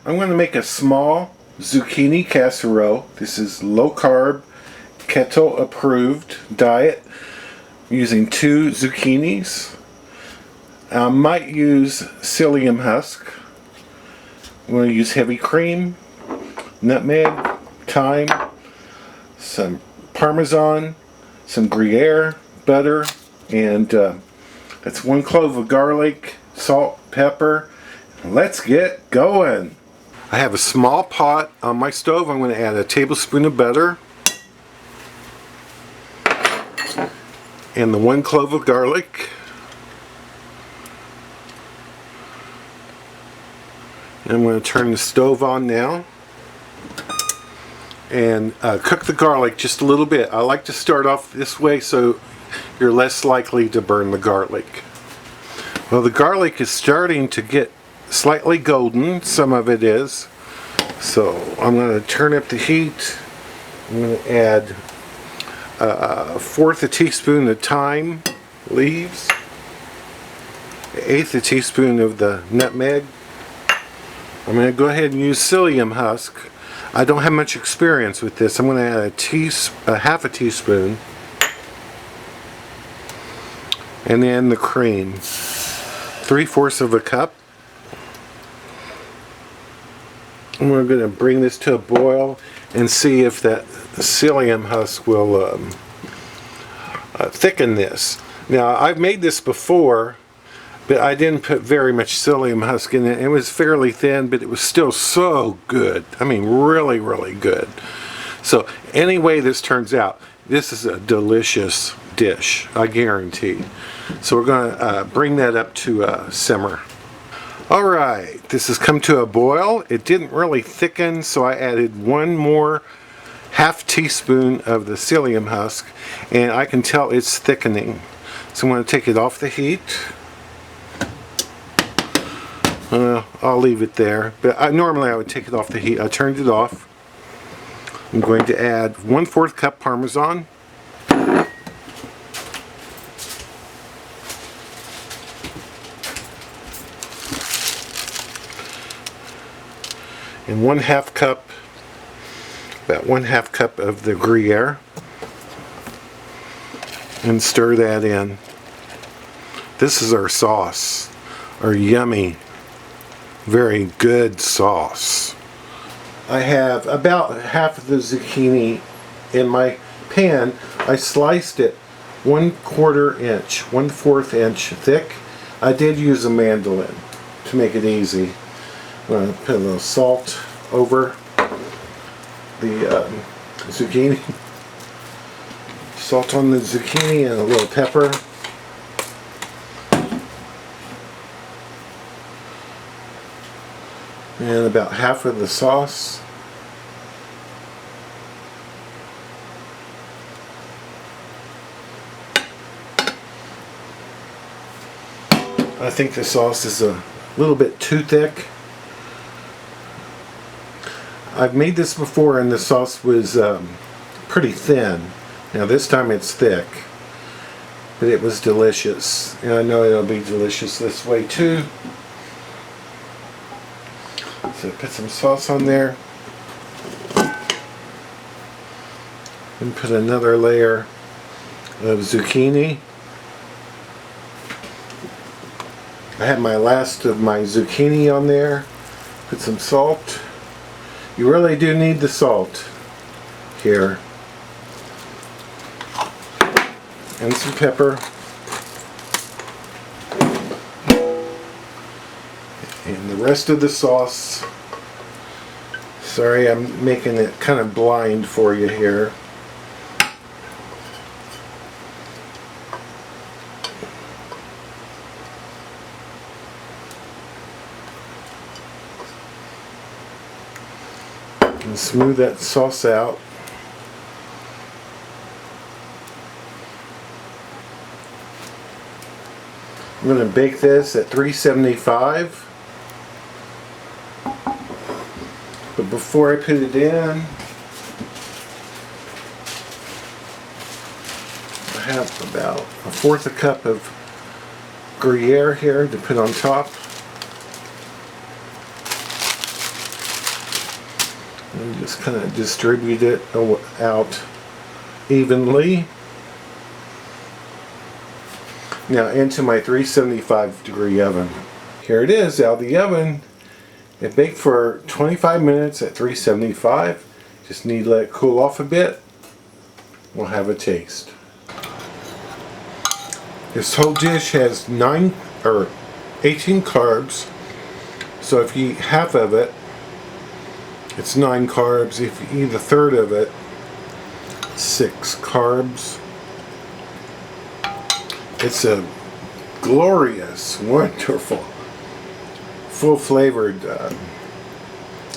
I'm going to make a small zucchini casserole. This is low carb, keto approved diet. I'm using 2 zucchinis. I might use psyllium husk. I'm going to use heavy cream, nutmeg, thyme, some parmesan, some gruyere, butter, and that's 1 clove of garlic, salt, pepper. Let's get going. I have a small pot on my stove. I'm going to add a tablespoon of butter and the 1 clove of garlic. And I'm going to turn the stove on now and cook the garlic just a little bit. I like to start off this way so you're less likely to burn the garlic. Well, the garlic is starting to get slightly golden, some of it is. So I'm going to turn up the heat. I'm going to add a 1/4 teaspoon of thyme leaves, 1/8 teaspoon of the nutmeg. I'm going to go ahead and use psyllium husk. I don't have much experience with this. I'm going to add a 1/2 teaspoon. And then the cream, 3/4 of a cup. And we're going to bring this to a boil and see if that psyllium husk will thicken this. Now, I've made this before, but I didn't put very much psyllium husk in it. It was fairly thin, but it was still so good. I mean, really, really good. So, any way this turns out, this is a delicious dish, I guarantee. So we're going to bring that up to simmer. Alright, this has come to a boil. It didn't really thicken, so I added 1 more 1/2 teaspoon of the psyllium husk, and I can tell it's thickening. So I'm going to take it off the heat. I'll leave it there, but normally I would take it off the heat. I turned it off. I'm going to add 1/4 cup parmesan. And 1/2 cup, about 1/2 cup of the gruyere, and stir that in. This is our sauce, our yummy, very good sauce. I have about half of the zucchini in my pan. I sliced it 1/4 inch, 1/4 inch thick. I did use a mandolin to make it easy. I'm going to put a little salt over the zucchini. Salt on the zucchini and a little pepper. And about half of the sauce. I think the sauce is a little bit too thick. I've made this before and the sauce was pretty thin. Now this time it's thick, but it was delicious. And I know it'll be delicious this way too. So put some sauce on there. And put another layer of zucchini. I have my last of my zucchini on there. Put some salt. You really do need the salt here. And some pepper. And the rest of the sauce. Sorry, I'm making it kind of blind for you here. And smooth that sauce out. I'm going to bake this at 375. But before I put it in, I have about 1/4 cup of Gruyere here to put on top. And just kind of distribute it out evenly. Now into my 375 degree oven. Here it is out of the oven. It baked for 25 minutes at 375. Just need to let it cool off a bit. We'll have a taste. This whole dish has 18 carbs. So if you eat half of it, it's 9 carbs. If you eat a third of it, 6 carbs. It's a glorious, wonderful, full-flavored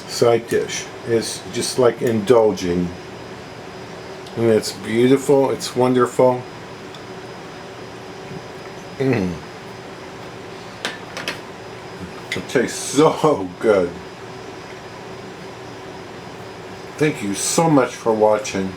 side dish. It's just like indulging. And it's beautiful, it's wonderful. It tastes so good. Thank you so much for watching.